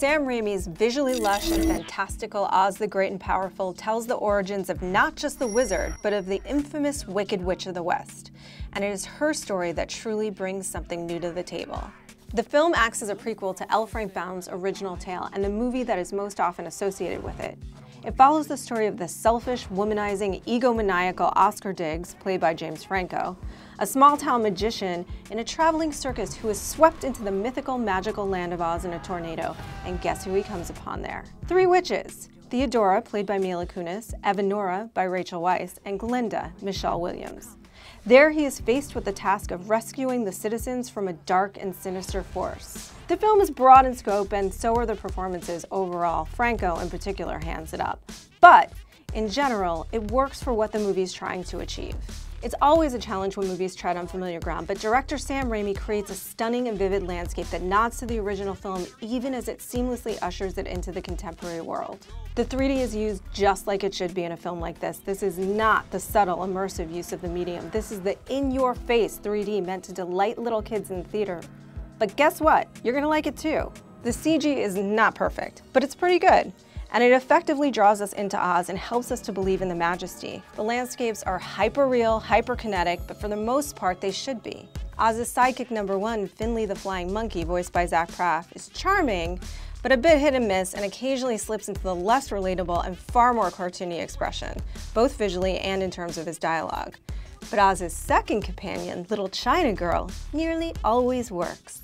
Sam Raimi's visually lush and fantastical Oz the Great and Powerful tells the origins of not just the wizard, but of the infamous Wicked Witch of the West. And it is her story that truly brings something new to the table. The film acts as a prequel to L. Frank Baum's original tale and the movie that is most often associated with it. It follows the story of the selfish, womanizing, egomaniacal Oscar Diggs, played by James Franco, a small-town magician in a traveling circus who is swept into the mythical, magical land of Oz in a tornado, and guess who he comes upon there? 3 witches: Theodora, played by Mila Kunis, Evanora, by Rachel Weisz, and Glinda, Michelle Williams. There he is faced with the task of rescuing the citizens from a dark and sinister force. The film is broad in scope, and so are the performances overall. Franco, in particular, hands it up. But, in general, it works for what the movie's trying to achieve. It's always a challenge when movies tread unfamiliar ground, but director Sam Raimi creates a stunning and vivid landscape that nods to the original film even as it seamlessly ushers it into the contemporary world. The 3D is used just like it should be in a film like this. This is not the subtle, immersive use of the medium. This is the in-your-face 3D meant to delight little kids in the theater. But guess what? You're gonna like it too. The CG is not perfect, but it's pretty good. And it effectively draws us into Oz and helps us to believe in the majesty. The landscapes are hyper-real, hyper-kinetic, but for the most part they should be. Oz's sidekick number 1, Finley the Flying Monkey, voiced by Zach Braff, is charming, but a bit hit and miss and occasionally slips into the less relatable and far more cartoony expression, both visually and in terms of his dialogue. But Oz's second companion, Little China Girl, nearly always works.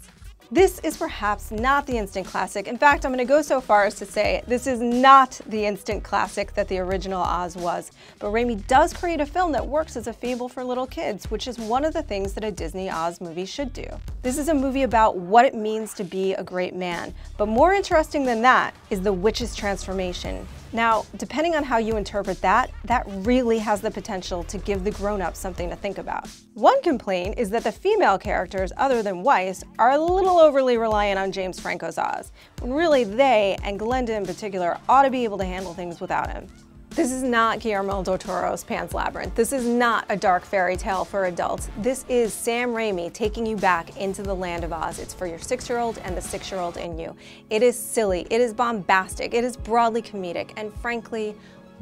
This is perhaps not the instant classic. In fact, I'm going to go so far as to say this is not the instant classic that the original Oz was, but Raimi does create a film that works as a fable for little kids, which is one of the things that a Disney Oz movie should do. This is a movie about what it means to be a great man, but more interesting than that is the witch's transformation. Now, depending on how you interpret that really has the potential to give the grown-ups something to think about. One complaint is that the female characters, other than Weisz, are a little overly reliant on James Franco's Oz, when really they, and Glinda in particular, ought to be able to handle things without him. This is not Guillermo del Toro's Pan's Labyrinth. This is not a dark fairy tale for adults. This is Sam Raimi taking you back into the land of Oz. It's for your 6-year-old and the 6-year-old in you. It is silly, it is bombastic, it is broadly comedic, and frankly,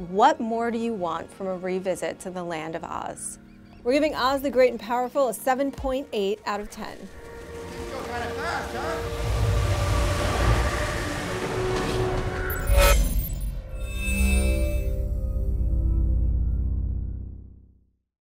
what more do you want from a revisit to the land of Oz? We're giving Oz the Great and Powerful a 7.8 out of 10. You go kind of fast, huh?